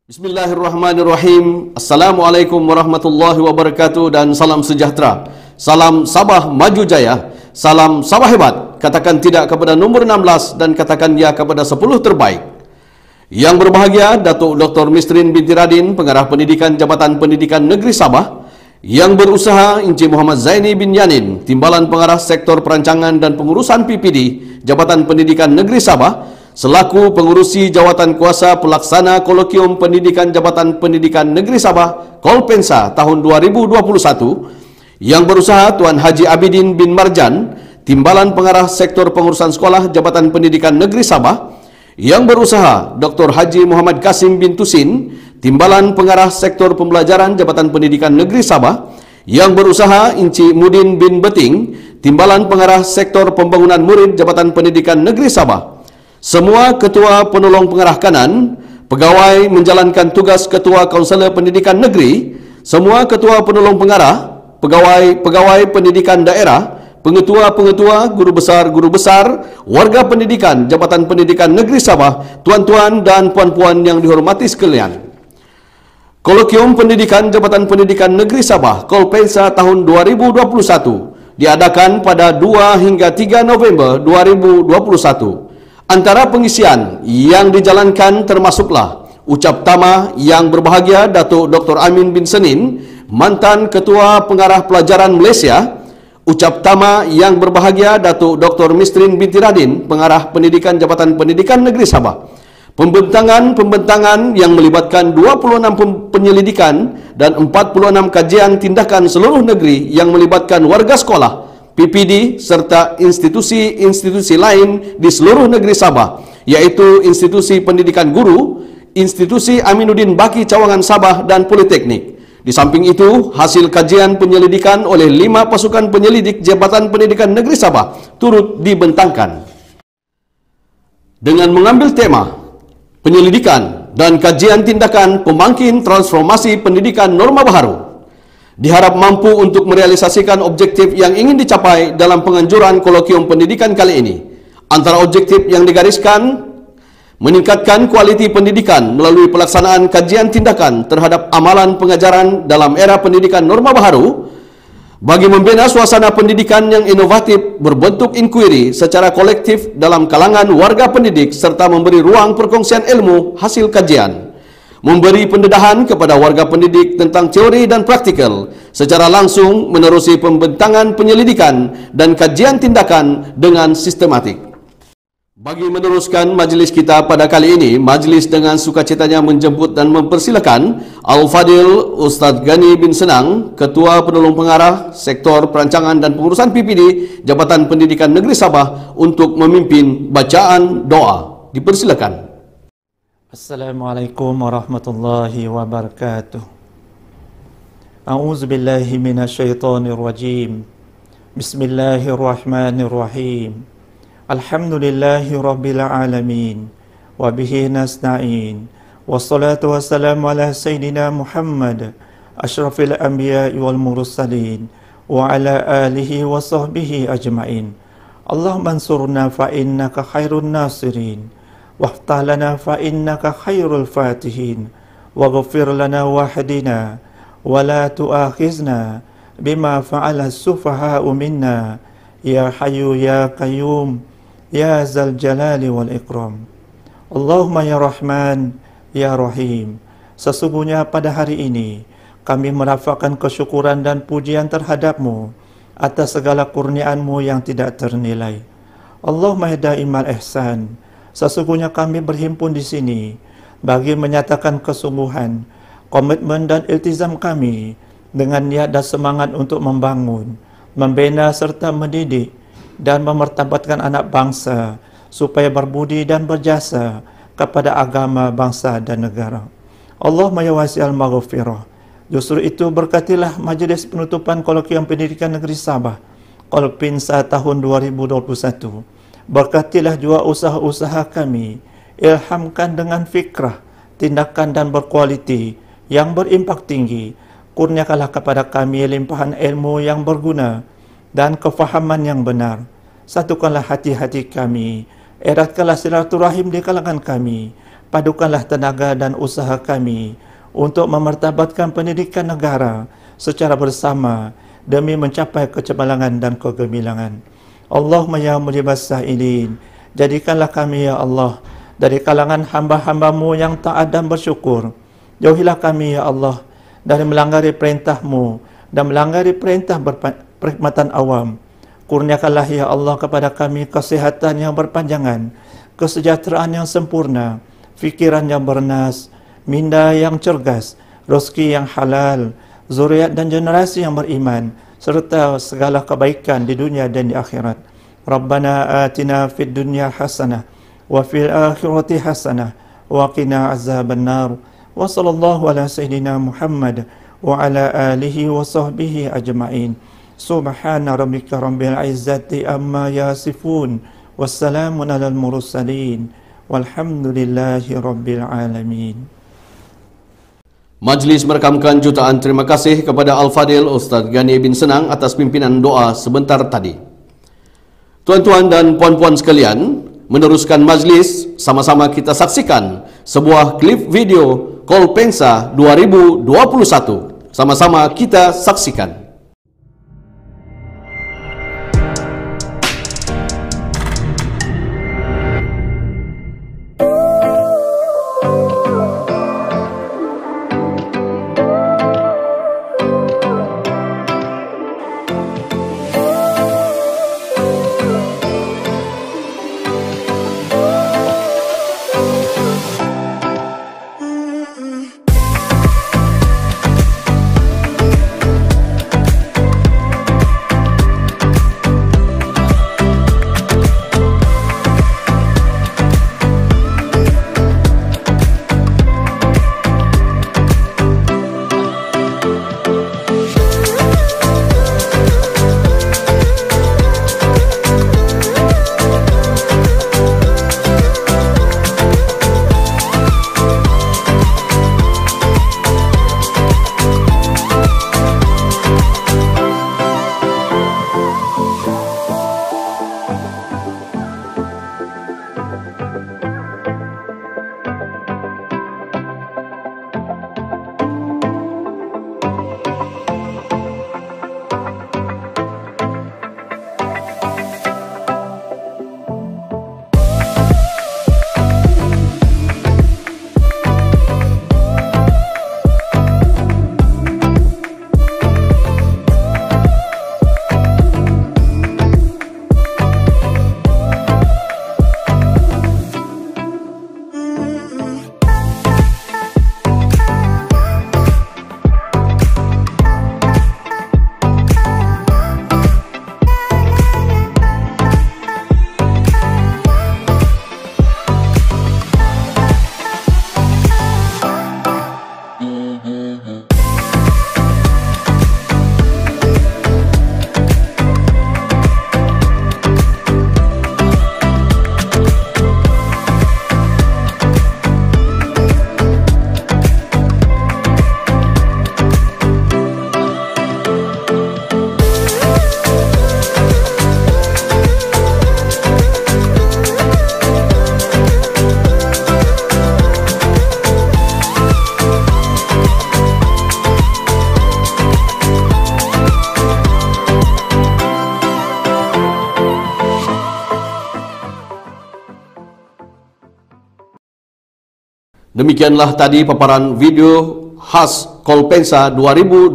Bismillahirrahmanirrahim. Assalamualaikum warahmatullahi wabarakatuh dan salam sejahtera. Salam Sabah maju jaya. Salam Sabah hebat. Katakan tidak kepada nombor 16 dan katakan ya kepada 10 terbaik. Yang berbahagia Datuk Dr. Mistrin binti Radin, Pengarah Pendidikan Jabatan Pendidikan Negeri Sabah. Yang berusaha Encik Muhammad Zaini bin Yanin, Timbalan Pengarah Sektor Perancangan dan Pengurusan PPD Jabatan Pendidikan Negeri Sabah, selaku pengurusi Jawatan Kuasa Pelaksana Kolokium Pendidikan Jabatan Pendidikan Negeri Sabah Kolpensa tahun 2021, yang berusaha Tuan Haji Abidin bin Marjan, Timbalan Pengarah Sektor Pengurusan Sekolah Jabatan Pendidikan Negeri Sabah, yang berusaha Dr. Haji Muhammad Kasim bin Tusin, Timbalan Pengarah Sektor Pembelajaran Jabatan Pendidikan Negeri Sabah, yang berusaha Encik Mudin bin Beting, Timbalan Pengarah Sektor Pembangunan Murid Jabatan Pendidikan Negeri Sabah. Semua ketua penolong pengarah kanan, pegawai menjalankan tugas ketua kaunselor pendidikan negeri, semua ketua penolong pengarah, pegawai pendidikan daerah, pengetua-pengetua, guru besar, warga pendidikan Jabatan Pendidikan Negeri Sabah, tuan-tuan dan puan-puan yang dihormati sekalian. Kolokium Pendidikan Jabatan Pendidikan Negeri Sabah Kolpensa tahun 2021 diadakan pada 2 hingga 3 November 2021. Antara pengisian yang dijalankan termasuklah ucap tama yang berbahagia Datuk Dr. Amin bin Senin, mantan Ketua Pengarah Pelajaran Malaysia, ucap tama yang berbahagia Datuk Dr. Mistrin binti Radin, Pengarah Pendidikan Jabatan Pendidikan Negeri Sabah. Pembentangan yang melibatkan 26 penyelidikan dan 46 kajian tindakan seluruh negeri yang melibatkan warga sekolah, PPD serta institusi-institusi lain di seluruh negeri Sabah, iaitu Institusi Pendidikan Guru, Institusi Aminuddin Baki Cawangan Sabah dan Politeknik. Di samping itu, hasil kajian penyelidikan oleh 5 pasukan penyelidik Jabatan Pendidikan Negeri Sabah turut dibentangkan. Dengan mengambil tema penyelidikan dan kajian tindakan pemangkin transformasi pendidikan norma baharu, diharap mampu untuk merealisasikan objektif yang ingin dicapai dalam penganjuran kolokium pendidikan kali ini. Antara objektif yang digariskan, meningkatkan kualiti pendidikan melalui pelaksanaan kajian tindakan terhadap amalan pengajaran dalam era pendidikan norma baharu, bagi membina suasana pendidikan yang inovatif berbentuk inquiry secara kolektif dalam kalangan warga pendidik serta memberi ruang perkongsian ilmu hasil kajian, memberi pendedahan kepada warga pendidik tentang teori dan praktikal, secara langsung menerusi pembentangan penyelidikan dan kajian tindakan dengan sistematik. Bagi meneruskan majlis kita pada kali ini, majlis dengan sukacitanya menjemput dan mempersilakan Al-Fadil Ustaz Gani bin Senang, Ketua Penolong Pengarah Sektor Perancangan dan Pengurusan PPD Jabatan Pendidikan Negeri Sabah untuk memimpin bacaan doa. Dipersilakan. Assalamualaikum warahmatullahi wabarakatuh. A'udzubillahi minasyaitonirrajim. Bismillahirrahmanirrahim. Alhamdulillahi rabbil alamin. Wa bihi nasta'in. Wassalatu wassalamu ala sayyidina Muhammad asyrafil anbiya'i wal mursalin wa ala alihi wa sahbihi ajma'in. Allahumma ansurna fa innaka khairun nasirin. وافتح لنا فإنك خير الفاتحين واغفر لنا واهدنا ولا تؤاخذنا بما فعل السفهاء منا يا حي يا قيوم يا ذا الجلال والإكرام. Allahumma ya Rahman ya Rahim. Sesungguhnya pada hari ini kami merafakkan kesyukuran dan pujian terhadap-Mu atas segala kurniaan-Mu yang tidak ternilai. Allahumma daimal ihsan. Sesungguhnya kami berhimpun di sini bagi menyatakan kesungguhan, komitmen dan iltizam kami dengan niat dan semangat untuk membangun, membina serta mendidik dan memartabatkan anak bangsa supaya berbudi dan berjasa kepada agama, bangsa dan negara. Allahumma ya wasi'al maghfirah. Justru itu berkatilah majlis penutupan Kolokium Pendidikan Negeri Sabah Kolpensa tahun 2021. Berkatilah juga usaha-usaha kami, ilhamkan dengan fikrah, tindakan dan berkualiti yang berimpak tinggi. Kurniakanlah kepada kami limpahan ilmu yang berguna dan kefahaman yang benar. Satukanlah hati-hati kami, eratkanlah silaturahim di kalangan kami, padukanlah tenaga dan usaha kami untuk memartabatkan pendidikan negara secara bersama demi mencapai kecemerlangan dan kegemilangan. Allahumma ya mujibas sa'ilin, jadikanlah kami ya Allah dari kalangan hamba-hambamu yang taat dan bersyukur. Jauhilah kami ya Allah dari melanggari perintah-Mu dan melanggari perintah perkhidmatan awam. Kurniakanlah ya Allah kepada kami kesehatan yang berpanjangan, kesejahteraan yang sempurna, fikiran yang bernas, minda yang cergas, rezeki yang halal, zuriat dan generasi yang beriman, serta segala kebaikan di dunia dan di akhirat. Rabbana atina fid dunya hasanah wa fil akhirati hasanah wa qina azabannar. Wa sallallahu ala sayyidina Muhammad wa ala alihi wa sahbihi ajma'in. Subhana rabbika rabbil izzati amma yasifun. Wassalamun alal mursalin. Walhamdulillahi rabbil alamin. Majlis merekamkan jutaan terima kasih kepada Al-Fadil Ustaz Ghani bin Senang atas pimpinan doa sebentar tadi. Tuan-tuan dan puan-puan sekalian, meneruskan majlis, sama-sama kita saksikan sebuah klip video Kolpensa 2021. Sama-sama kita saksikan. Demikianlah tadi paparan video khas Kolpensa 2021.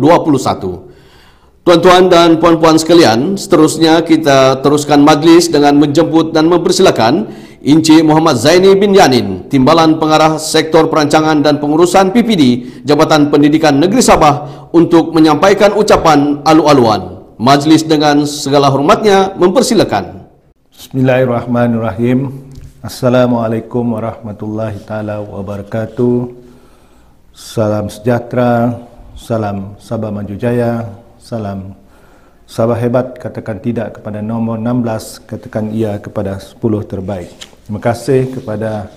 Tuan-tuan dan puan-puan sekalian, seterusnya kita teruskan majlis dengan menjemput dan mempersilakan Encik Muhammad Zaini bin Yanin, Timbalan Pengarah Sektor Perancangan dan Pengurusan PPD Jabatan Pendidikan Negeri Sabah untuk menyampaikan ucapan alu-aluan. Majlis dengan segala hormatnya mempersilakan. Bismillahirrahmanirrahim. Assalamualaikum warahmatullahi taala wabarakatuh. Salam sejahtera, salam Sabah Maju Jaya, salam Sabah hebat, katakan tidak kepada nombor 16, katakan iya kepada 10 terbaik. Terima kasih kepada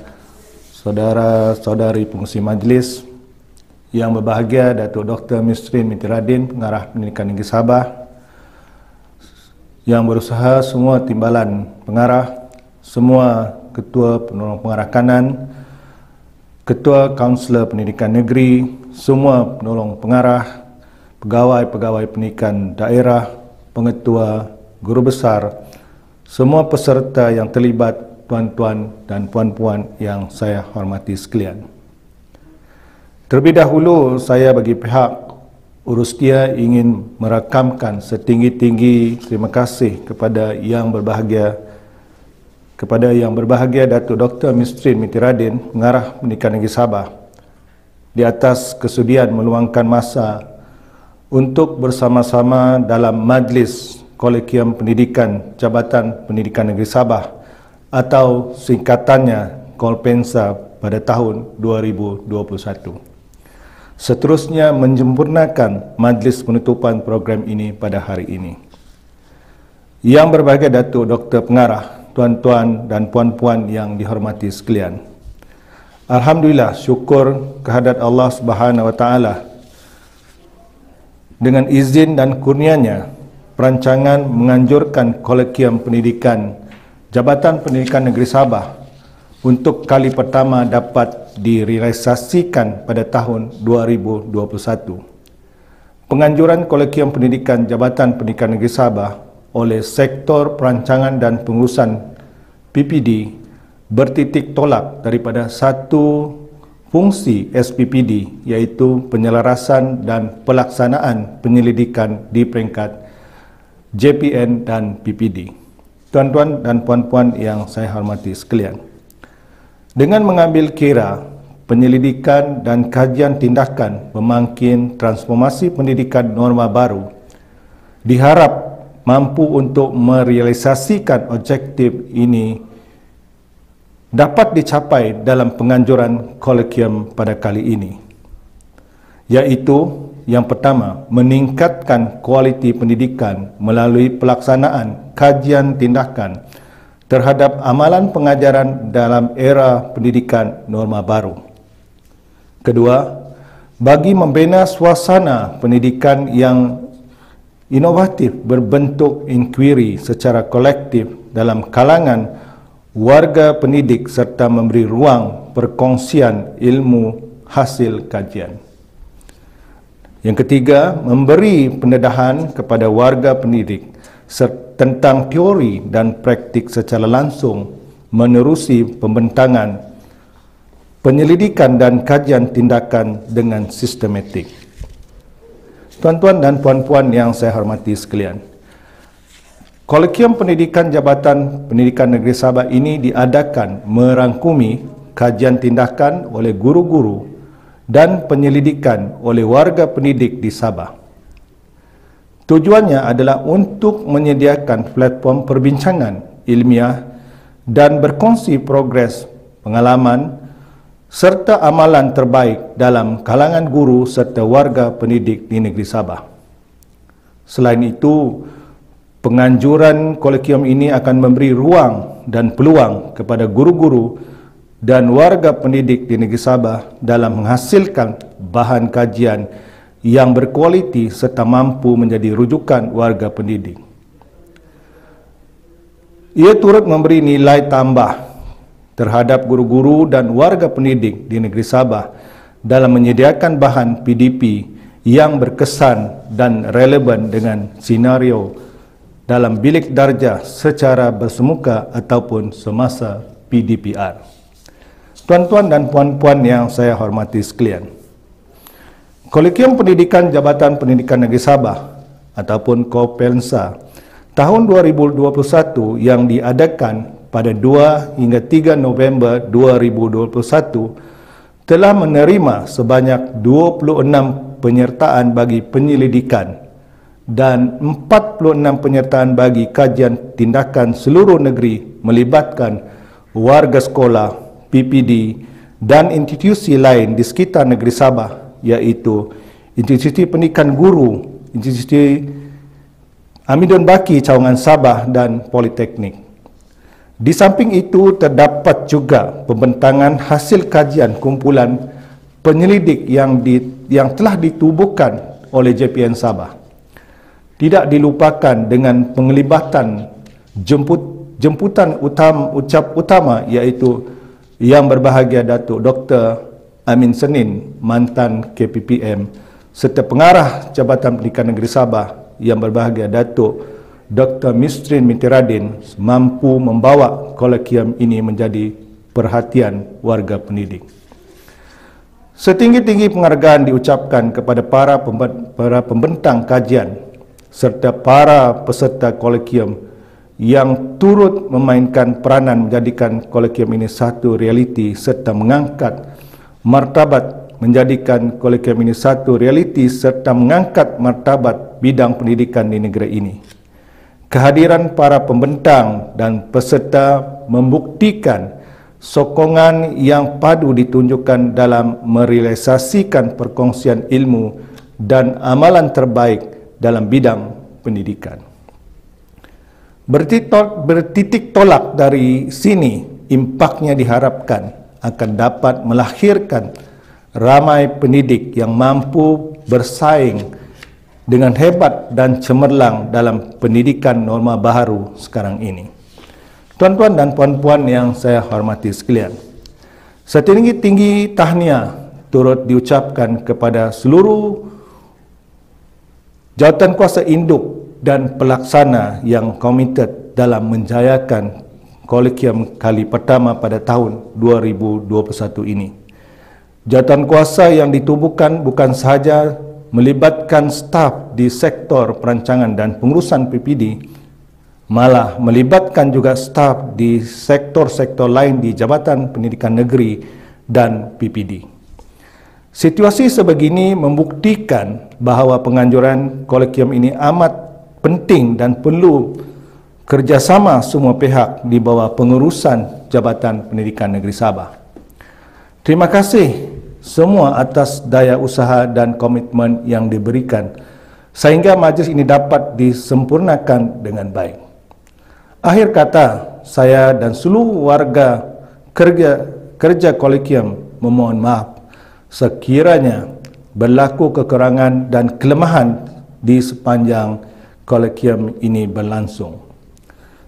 saudara-saudari pengurusi majlis yang berbahagia, Datuk Dr. Misrin Binti Radin, Pengarah Pendidikan Negeri Sabah, yang berusaha, semua timbalan pengarah, semua ketua penolong pengarah kanan, Ketua Kaunselor Pendidikan Negeri, semua penolong pengarah, pegawai-pegawai pendidikan daerah, pengetua, guru besar, semua peserta yang terlibat, tuan-tuan dan puan-puan yang saya hormati sekalian. Terlebih dahulu, saya bagi pihak Urustia ingin merakamkan setinggi-tinggi terima kasih kepada Yang Berbahagia Datuk Dr. Mistrin Mitiradin, Pengarah Pendidikan Negeri Sabah, di atas kesudian meluangkan masa untuk bersama-sama dalam Majlis Kolegium Pendidikan Jabatan Pendidikan Negeri Sabah atau singkatannya Kolpensa pada tahun 2021. Seterusnya menyempurnakan majlis penutupan program ini pada hari ini. Yang Berbahagia Datuk Dr. Pengarah, tuan-tuan dan puan-puan yang dihormati sekalian. Alhamdulillah, syukur kehadrat Allah Subhanahu Wa Taala. Dengan izin dan kurnianya, perancangan menganjurkan Kolegium Pendidikan Jabatan Pendidikan Negeri Sabah untuk kali pertama dapat direalisasikan pada tahun 2021. Penganjuran Kolegium Pendidikan Jabatan Pendidikan Negeri Sabah oleh Sektor Perancangan dan Pengurusan PPD bertitik tolak daripada satu fungsi SPPD, iaitu penyelarasan dan pelaksanaan penyelidikan di peringkat JPN dan PPD. Tuan-tuan dan puan-puan yang saya hormati sekalian, dengan mengambil kira penyelidikan dan kajian tindakan pemangkin transformasi pendidikan norma baru, diharap mampu untuk merealisasikan objektif ini dapat dicapai dalam penganjuran kolegium pada kali ini, iaitu yang pertama, meningkatkan kualiti pendidikan melalui pelaksanaan kajian tindakan terhadap amalan pengajaran dalam era pendidikan norma baru. Kedua, bagi membina suasana pendidikan yang inovatif berbentuk inquiry secara kolektif dalam kalangan warga pendidik serta memberi ruang perkongsian ilmu hasil kajian. Yang ketiga, memberi pendedahan kepada warga pendidik tentang teori dan praktik secara langsung menerusi pembentangan, penyelidikan dan kajian tindakan dengan sistematik. Tuan-tuan dan puan-puan yang saya hormati sekalian, Kolegium Pendidikan Jabatan Pendidikan Negeri Sabah ini diadakan merangkumi kajian tindakan oleh guru-guru dan penyelidikan oleh warga pendidik di Sabah. Tujuannya adalah untuk menyediakan platform perbincangan ilmiah dan berkongsi progres, pengalaman serta amalan terbaik dalam kalangan guru serta warga pendidik di negeri Sabah. Selain itu, penganjuran kolegium ini akan memberi ruang dan peluang kepada guru-guru dan warga pendidik di negeri Sabah dalam menghasilkan bahan kajian yang berkualiti serta mampu menjadi rujukan warga pendidik. Ia turut memberi nilai tambah terhadap guru-guru dan warga pendidik di negeri Sabah dalam menyediakan bahan PDP yang berkesan dan relevan dengan senario dalam bilik darjah secara bersemuka ataupun semasa PDPR. Tuan-tuan dan puan-puan yang saya hormati sekalian, Kolegium Pendidikan Jabatan Pendidikan Negeri Sabah ataupun Kolpensa tahun 2021 yang diadakan pada 2 hingga 3 November 2021 telah menerima sebanyak 26 penyertaan bagi penyelidikan dan 46 penyertaan bagi kajian tindakan seluruh negeri melibatkan warga sekolah, PPD dan institusi lain di sekitar negeri Sabah, iaitu Institusi Pendidikan Guru, Institusi Amidun Baki Cawangan Sabah dan Politeknik. Di samping itu, terdapat juga pembentangan hasil kajian kumpulan penyelidik yang telah ditubuhkan oleh JPN Sabah. Tidak dilupakan dengan penglibatan jemputan utama iaitu Yang Berbahagia Datuk Dr. Amin Senin, mantan KPPM, serta pengarah Jabatan Pendidikan Negeri Sabah yang berbahagia Datuk Dr. Mistrin binti Radin mampu membawa kolekium ini menjadi perhatian warga pendidik. Setinggi-tinggi penghargaan diucapkan kepada para pembentang kajian serta para peserta kolekium yang turut memainkan peranan menjadikan kolekium ini satu realiti serta mengangkat martabat bidang pendidikan di negeri ini. Kehadiran para pembentang dan peserta membuktikan sokongan yang padu ditunjukkan dalam merealisasikan perkongsian ilmu dan amalan terbaik dalam bidang pendidikan. Bertitik tolak dari sini, impaknya diharapkan akan dapat melahirkan ramai pendidik yang mampu bersaing dengan hebat dan cemerlang dalam pendidikan norma baharu sekarang ini. Tuan-tuan dan puan-puan yang saya hormati sekalian, setinggi-tinggi tahniah turut diucapkan kepada seluruh jawatankuasa induk dan pelaksana yang komited dalam menjayakan kolekium kali pertama pada tahun 2021 ini. Jawatankuasa yang ditubuhkan bukan sahaja melibatkan staf di sektor perancangan dan pengurusan PPD, malah melibatkan juga staf di sektor-sektor lain di Jabatan Pendidikan Negeri dan PPD. Situasi sebegini membuktikan bahawa penganjuran kolekium ini amat penting dan perlu kerjasama semua pihak di bawah pengurusan Jabatan Pendidikan Negeri Sabah. Terima kasih semua atas daya usaha dan komitmen yang diberikan sehingga majlis ini dapat disempurnakan dengan baik. Akhir kata, saya dan seluruh warga kerja kolekium memohon maaf sekiranya berlaku kekurangan dan kelemahan di sepanjang kolekium ini berlangsung.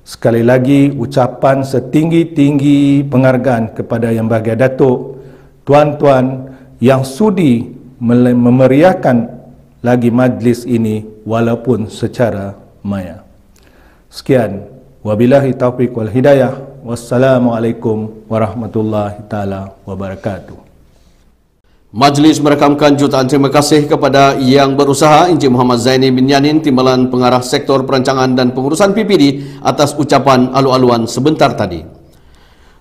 Sekali lagi, ucapan setinggi-tinggi penghargaan kepada Yang Bahagia Datuk, tuan-tuan yang sudi memeriahkan lagi majlis ini walaupun secara maya. Sekian, wabillahi taufiq wal hidayah. Wassalamualaikum warahmatullahi taala wabarakatuh. Majlis merakamkan jutaan terima kasih kepada Yang Berusaha Encik Muhammad Zaini bin Yanin, Timbalan Pengarah Sektor Perancangan dan Pengurusan PPD atas ucapan alu-aluan sebentar tadi.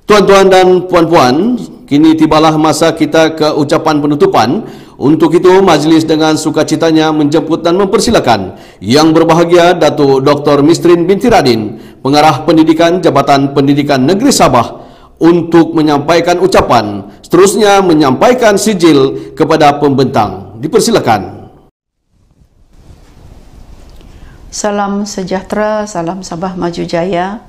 Tuan-tuan dan puan-puan, kini tibalah masa kita ke ucapan penutupan. Untuk itu, majlis dengan sukacitanya menjemput dan mempersilakan Yang Berbahagia Datuk Dr. Mistrin binti Radin, Pengarah Pendidikan Jabatan Pendidikan Negeri Sabah, untuk menyampaikan ucapan, seterusnya menyampaikan sijil kepada pembentang. Dipersilakan. Salam sejahtera, salam Sabah Maju Jaya.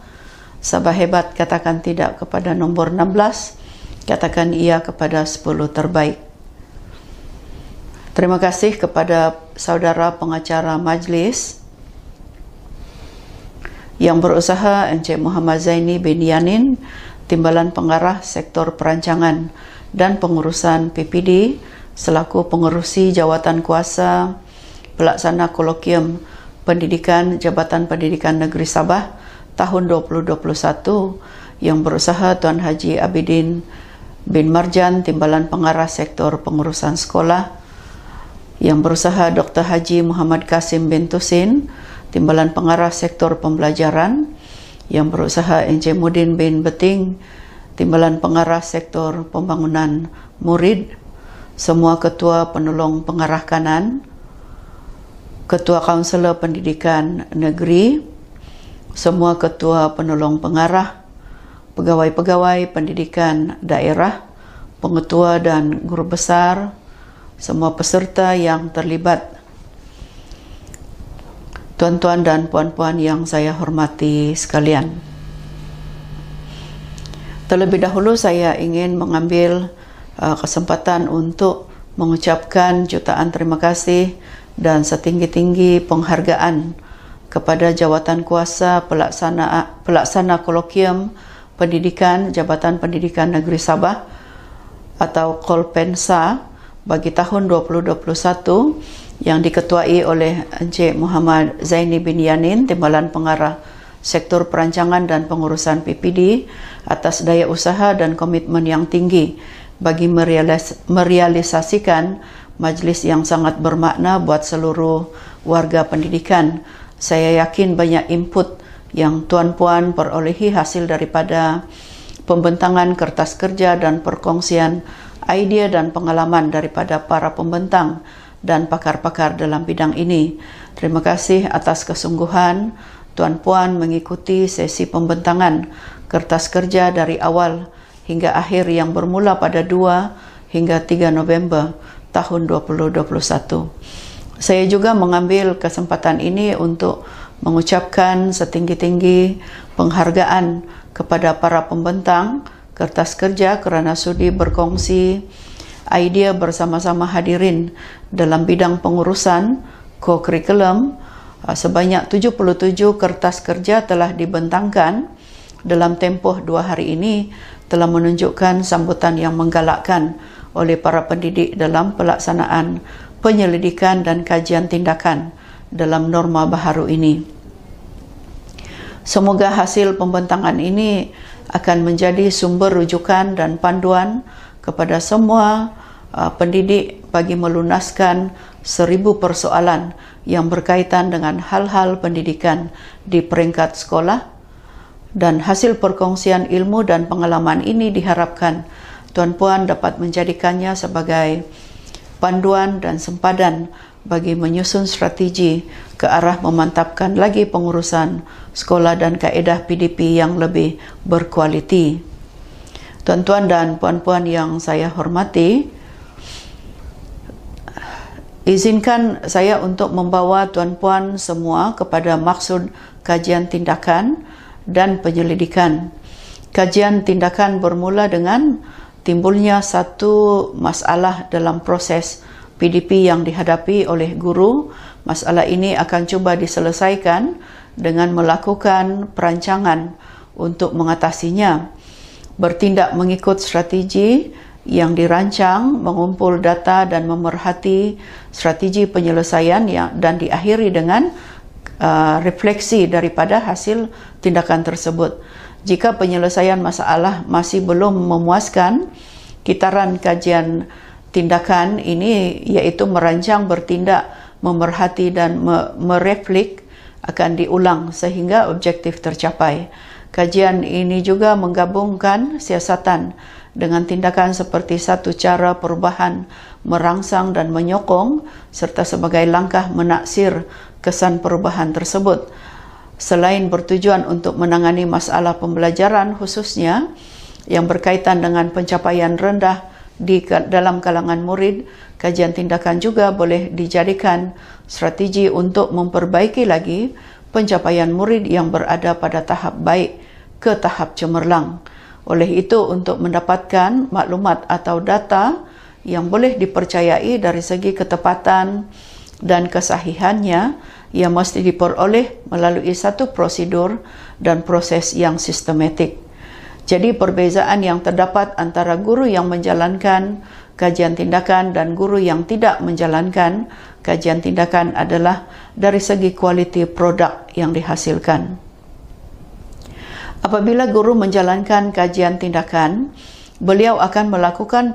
Sabah hebat, katakan tidak kepada nombor 16, katakan iya kepada 10 terbaik. Terima kasih kepada saudara pengacara majlis Yang Berusaha Encik Muhammad Zaini bin Yanin, Timbalan Pengarah Sektor Perancangan dan Pengurusan PPD, selaku pengerusi jawatan kuasa pelaksana kolekium pendidikan Jabatan Pendidikan Negeri Sabah tahun 2021, Yang Berusaha Tuan Haji Abidin bin Marjan, Timbalan Pengarah Sektor Pengurusan Sekolah, Yang Berusaha Dr. Haji Muhammad Kasim bin Tusin, Timbalan Pengarah Sektor Pembelajaran, Yang Berusaha Encik Mudin bin Beting, Timbalan Pengarah Sektor Pembangunan Murid, semua Ketua Penolong Pengarah Kanan, Ketua Kaunselor Pendidikan Negeri, semua Ketua Penolong Pengarah, Pegawai-pegawai Pendidikan Daerah, Pengetua dan Guru Besar, semua peserta yang terlibat, tuan-tuan dan puan-puan yang saya hormati sekalian. Terlebih dahulu saya ingin mengambil kesempatan untuk mengucapkan jutaan terima kasih dan setinggi-tinggi penghargaan kepada jawatan kuasa pelaksana kolekium pendidikan Jabatan Pendidikan Negeri Sabah atau Kolpensa bagi tahun 2021 yang diketuai oleh Encik Muhammad Zaini bin Yanin, Timbalan Pengarah Sektor Perancangan dan Pengurusan PPD, atas daya usaha dan komitmen yang tinggi bagi merealisasikan majlis yang sangat bermakna buat seluruh warga pendidikan. Saya yakin banyak input yang tuan-puan perolehi hasil daripada pembentangan kertas kerja dan perkongsian idea dan pengalaman daripada para pembentang dan pakar-pakar dalam bidang ini. Terima kasih atas kesungguhan tuan-puan mengikuti sesi pembentangan kertas kerja dari awal hingga akhir yang bermula pada 2 hingga 3 November tahun 2021. Saya juga mengambil kesempatan ini untuk mengucapkan setinggi-tinggi penghargaan kepada para pembentang kertas kerja kerana sudi berkongsi idea bersama-sama hadirin dalam bidang pengurusan co-curriculum. Sebanyak 77 kertas kerja telah dibentangkan dalam tempoh 2 hari ini, telah menunjukkan sambutan yang menggalakkan oleh para pendidik dalam pelaksanaan penyelidikan dan kajian tindakan dalam norma baharu ini. Semoga hasil pembentangan ini akan menjadi sumber rujukan dan panduan kepada semua pendidik bagi melunaskan 1000 persoalan yang berkaitan dengan hal-hal pendidikan di peringkat sekolah. Dan hasil perkongsian ilmu dan pengalaman ini diharapkan tuan-puan dapat menjadikannya sebagai panduan dan sempadan bagi menyusun strategi ke arah memantapkan lagi pengurusan sekolah dan kaedah PDP yang lebih berkualiti. Tuan-tuan dan puan-puan yang saya hormati, izinkan saya untuk membawa tuan-puan semua kepada maksud kajian tindakan dan penyelidikan. Kajian tindakan bermula dengan timbulnya satu masalah dalam proses PDP yang dihadapi oleh guru. Masalah ini akan cuba diselesaikan dengan melakukan perancangan untuk mengatasinya, bertindak mengikut strategi yang dirancang, mengumpul data dan memerhati strategi penyelesaian dan diakhiri dengan refleksi daripada hasil tindakan tersebut. Jika penyelesaian masalah masih belum memuaskan, kitaran kajian tindakan ini iaitu merancang, bertindak, memerhati dan mereflek akan diulang sehingga objektif tercapai. Kajian ini juga menggabungkan siasatan dengan tindakan seperti satu cara perubahan, merangsang dan menyokong serta sebagai langkah menaksir kesan perubahan tersebut. Selain bertujuan untuk menangani masalah pembelajaran khususnya yang berkaitan dengan pencapaian rendah dalam kalangan murid, kajian tindakan juga boleh dijadikan strategi untuk memperbaiki lagi pencapaian murid yang berada pada tahap baik ke tahap cemerlang. Oleh itu, untuk mendapatkan maklumat atau data yang boleh dipercayai dari segi ketepatan dan kesahihannya, ia mesti diperoleh melalui satu prosedur dan proses yang sistematik. Jadi perbezaan yang terdapat antara guru yang menjalankan kajian tindakan dan guru yang tidak menjalankan kajian tindakan adalah dari segi kualiti produk yang dihasilkan. Apabila guru menjalankan kajian tindakan, beliau akan melakukan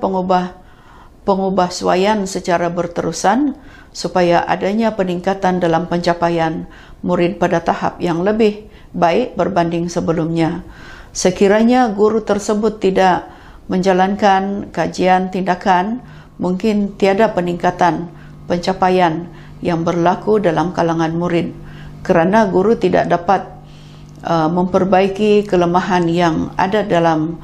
pengubahsuaian secara berterusan supaya adanya peningkatan dalam pencapaian murid pada tahap yang lebih baik berbanding sebelumnya. Sekiranya guru tersebut tidak menjalankan kajian tindakan, mungkin tiada peningkatan pencapaian yang berlaku dalam kalangan murid kerana guru tidak dapat memperbaiki kelemahan yang ada dalam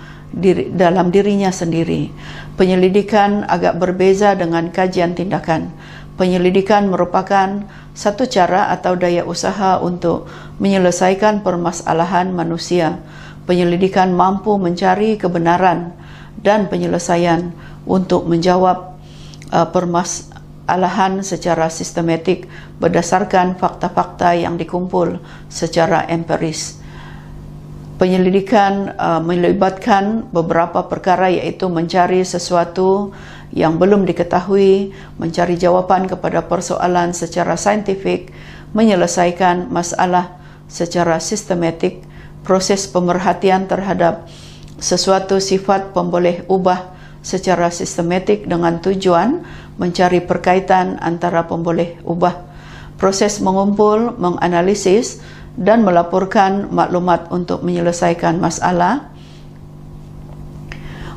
dirinya sendiri. Penyelidikan agak berbeza dengan kajian tindakan. Penyelidikan merupakan satu cara atau daya usaha untuk menyelesaikan permasalahan manusia. Penyelidikan mampu mencari kebenaran dan penyelesaian untuk menjawab permasalahan secara sistematik berdasarkan fakta-fakta yang dikumpul secara empiris. Penyelidikan melibatkan beberapa perkara, iaitu mencari sesuatu yang belum diketahui, mencari jawapan kepada persoalan secara saintifik, menyelesaikan masalah secara sistematik, proses pemerhatian terhadap sesuatu sifat pemboleh ubah secara sistematik dengan tujuan mencari perkaitan antara pemboleh ubah, proses mengumpul, menganalisis dan melaporkan maklumat untuk menyelesaikan masalah.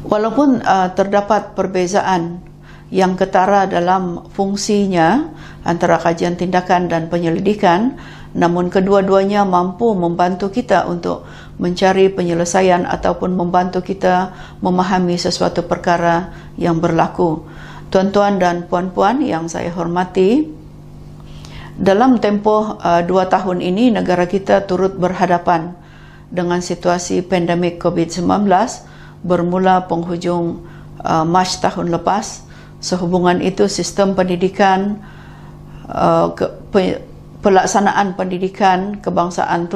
Walaupun terdapat perbezaan yang ketara dalam fungsinya antara kajian tindakan dan penyelidikan, namun kedua-duanya mampu membantu kita untuk mencari penyelesaian ataupun membantu kita memahami sesuatu perkara yang berlaku. Tuan-tuan dan puan-puan yang saya hormati, dalam tempoh 2 tahun ini negara kita turut berhadapan dengan situasi pandemik COVID-19 bermula penghujung Mac tahun lepas. Sehubungan itu sistem pendidikan, pelaksanaan pendidikan kebangsaan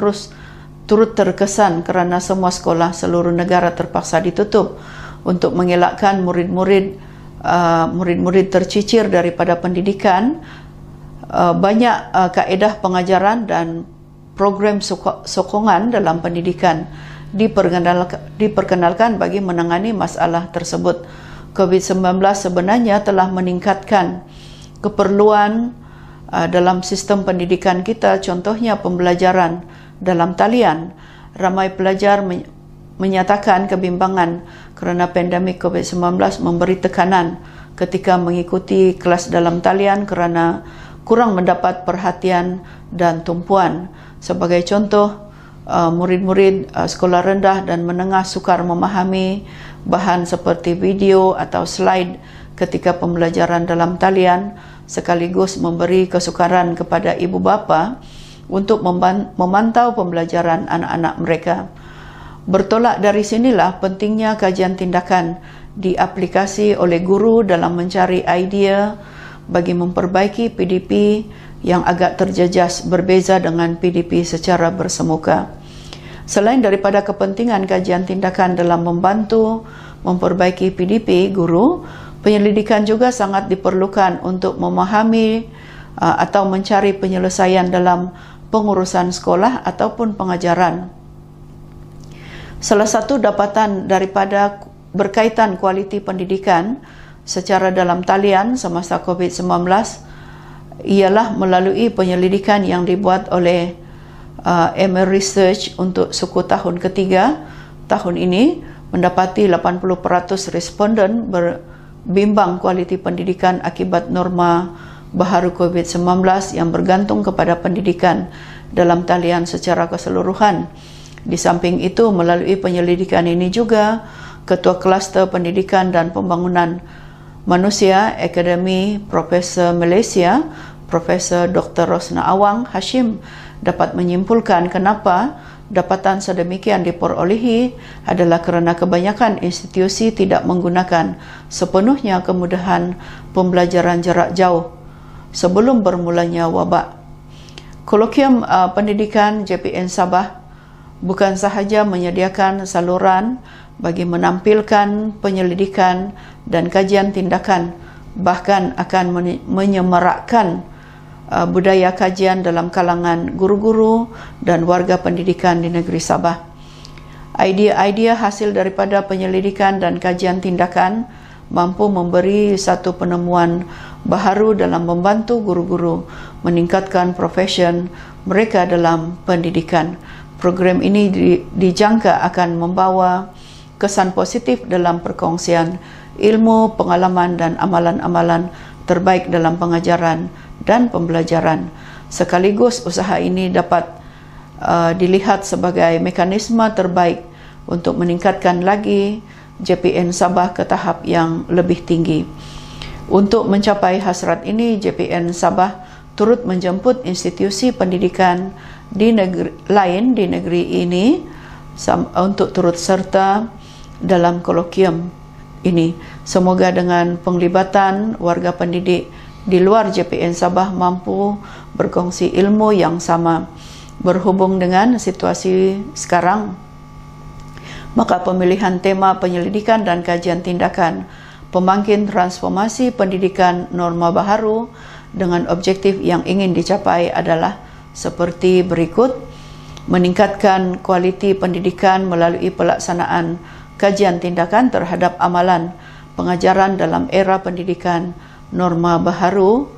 turut terkesan kerana semua sekolah seluruh negara terpaksa ditutup untuk mengelakkan murid-murid tercicir daripada pendidikan. Banyak kaedah pengajaran dan program sokongan dalam pendidikan diperkenalkan bagi menangani masalah tersebut. COVID-19 sebenarnya telah meningkatkan keperluan dalam sistem pendidikan kita, contohnya pembelajaran dalam talian. Ramai pelajar menyatakan kebimbangan kerana pandemik COVID-19 memberi tekanan ketika mengikuti kelas dalam talian kerana kurang mendapat perhatian dan tumpuan. Sebagai contoh, murid-murid sekolah rendah dan menengah sukar memahami bahan seperti video atau slide ketika pembelajaran dalam talian, sekaligus memberi kesukaran kepada ibu bapa untuk memantau pembelajaran anak-anak mereka. Bertolak dari sinilah pentingnya kajian tindakan diaplikasi oleh guru dalam mencari idea bagi memperbaiki PDP yang agak terjejas berbeza dengan PDP secara bersemuka. Selain daripada kepentingan kajian tindakan dalam membantu memperbaiki PDP guru, penyelidikan juga sangat diperlukan untuk memahami atau mencari penyelesaian dalam pengurusan sekolah ataupun pengajaran. Salah satu dapatan daripada berkaitan kualiti pendidikan secara dalam talian semasa COVID-19 ialah melalui penyelidikan yang dibuat oleh MR Research untuk suku tahun ketiga tahun ini, mendapati 80% responden berbimbang kualiti pendidikan akibat norma baharu COVID-19 yang bergantung kepada pendidikan dalam talian secara keseluruhan. Di samping itu, melalui penyelidikan ini juga, Ketua Kluster Pendidikan dan Pembangunan Manusia Akademi Profesor Malaysia, Profesor Dr. Rosna Awang Hashim, dapat menyimpulkan kenapa dapatan sedemikian diperolehi adalah kerana kebanyakan institusi tidak menggunakan sepenuhnya kemudahan pembelajaran jarak jauh sebelum bermulanya wabak. Kolokium pendidikan JPN Sabah bukan sahaja menyediakan saluran bagi menampilkan penyelidikan dan kajian tindakan, bahkan akan menyemarakkan budaya kajian dalam kalangan guru-guru dan warga pendidikan di negeri Sabah. Idea-idea hasil daripada penyelidikan dan kajian tindakan mampu memberi satu penemuan baharu dalam membantu guru-guru meningkatkan profesion mereka dalam pendidikan. Program ini dijangka akan membawa kesan positif dalam perkongsian ilmu, pengalaman dan amalan-amalan terbaik dalam pengajaran dan pembelajaran. Sekaligus usaha ini dapat dilihat sebagai mekanisme terbaik untuk meningkatkan lagi JPN Sabah ke tahap yang lebih tinggi. Untuk mencapai hasrat ini, JPN Sabah turut menjemput institusi pendidikan di lain di negeri ini untuk turut serta dalam kolokium ini. Semoga dengan penglibatan warga pendidik di luar JPN Sabah mampu berkongsi ilmu yang sama. Berhubung dengan situasi sekarang Maka pemilihan tema penyelidikan dan kajian tindakan pemangkin transformasi pendidikan norma baharu dengan objektif yang ingin dicapai adalah seperti berikut: meningkatkan kualiti pendidikan melalui pelaksanaan kajian tindakan terhadap amalan pengajaran dalam era pendidikan norma baharu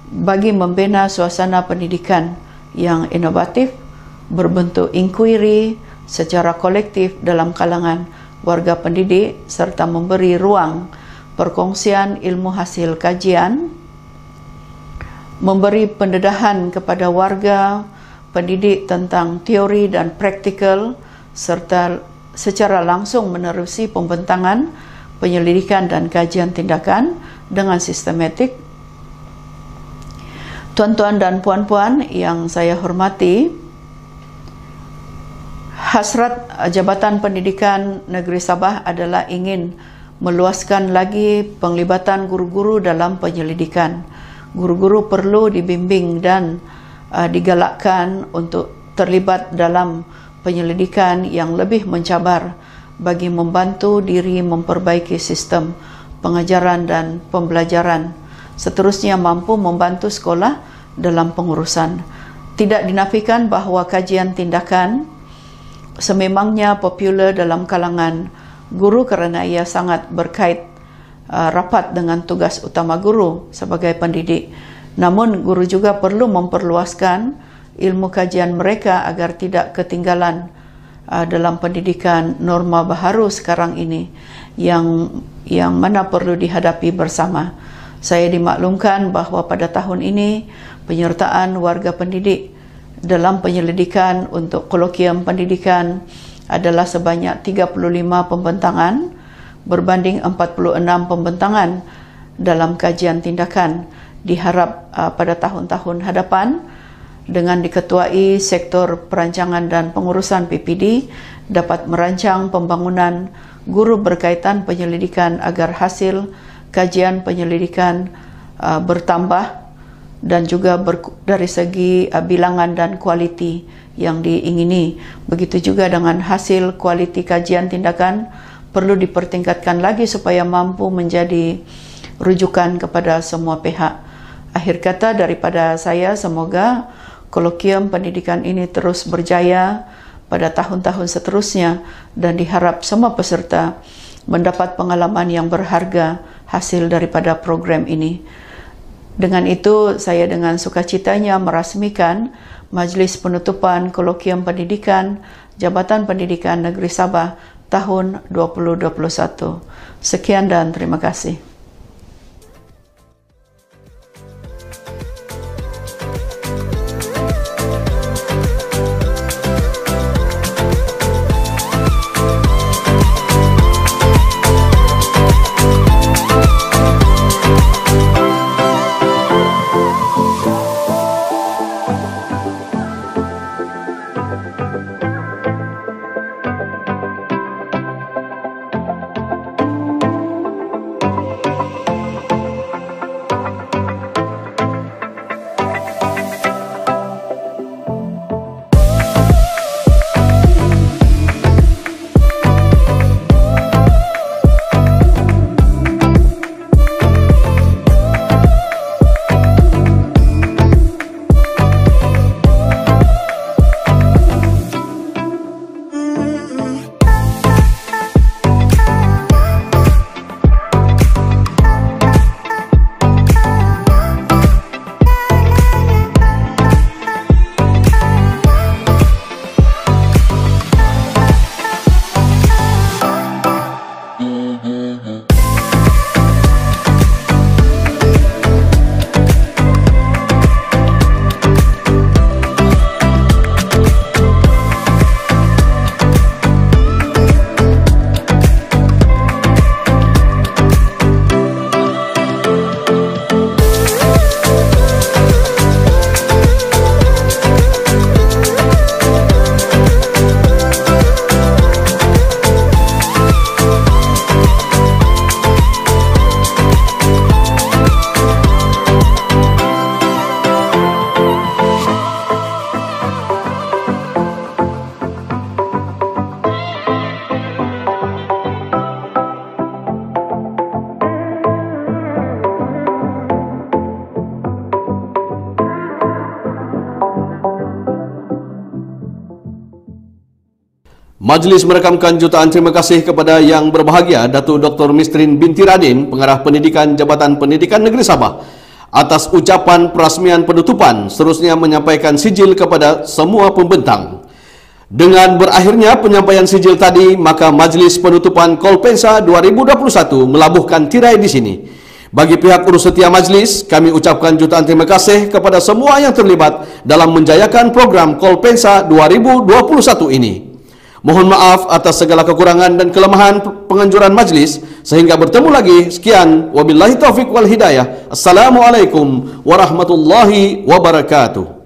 bagi membina suasana pendidikan yang inovatif, berbentuk inquiry secara kolektif dalam kalangan warga pendidik serta memberi ruang perkongsian ilmu hasil kajian, memberi pendedahan kepada warga pendidik tentang teori dan praktikal serta secara langsung menerusi pembentangan penyelidikan dan kajian tindakan dengan sistematik. Tuan-tuan dan puan-puan yang saya hormati, hasrat Jabatan Pendidikan Negeri Sabah adalah ingin meluaskan lagi penglibatan guru-guru dalam penyelidikan. Guru-guru perlu dibimbing dan digalakkan untuk terlibat dalam penyelidikan yang lebih mencabar bagi membantu diri memperbaiki sistem pengajaran dan pembelajaran. Seterusnya mampu membantu sekolah dalam pengurusan. Tidak dinafikan bahawa kajian tindakan sememangnya popular dalam kalangan guru kerana ia sangat berkait rapat dengan tugas utama guru sebagai pendidik. Namun guru juga perlu memperluaskan ilmu kajian mereka agar tidak ketinggalan dalam pendidikan norma baharu sekarang ini yang mana perlu dihadapi bersama. Saya dimaklumkan bahawa pada tahun ini penyertaan warga pendidik dalam penyelidikan untuk kolokium pendidikan adalah sebanyak 35 pembentangan berbanding 46 pembentangan dalam kajian tindakan. Diharap pada tahun-tahun hadapan dengan diketuai sektor perancangan dan pengurusan PPD dapat merancang pembangunan guru berkaitan penyelidikan agar hasil kajian penyelidikan bertambah dan juga dari segi bilangan dan kualiti yang diingini. Begitu juga dengan hasil kualiti kajian tindakan perlu dipertingkatkan lagi supaya mampu menjadi rujukan kepada semua pihak. Akhir kata daripada saya, semoga kolokium pendidikan ini terus berjaya pada tahun-tahun seterusnya dan diharap semua peserta mendapat pengalaman yang berharga hasil daripada program ini. Dengan itu, saya dengan sukacitanya merasmikan Majlis Penutupan Kolokium Pendidikan Jabatan Pendidikan Negeri Sabah tahun 2021. Sekian dan terima kasih. Majlis merakamkan jutaan terima kasih kepada Yang Berbahagia Datuk Dr. Mistrin binti Radin, Pengarah Pendidikan Jabatan Pendidikan Negeri Sabah, atas ucapan perasmian penutupan, seterusnya menyampaikan sijil kepada semua pembentang. Dengan berakhirnya penyampaian sijil tadi, maka Majlis Penutupan Kolpensa 2021 melabuhkan tirai di sini. Bagi pihak urus setia majlis, kami ucapkan jutaan terima kasih kepada semua yang terlibat dalam menjayakan program Kolpensa 2021 ini. Mohon maaf atas segala kekurangan dan kelemahan penganjuran majlis. Sehingga bertemu lagi. Sekian. Wabillahi taufiq wal hidayah. Assalamualaikum warahmatullahi wabarakatuh.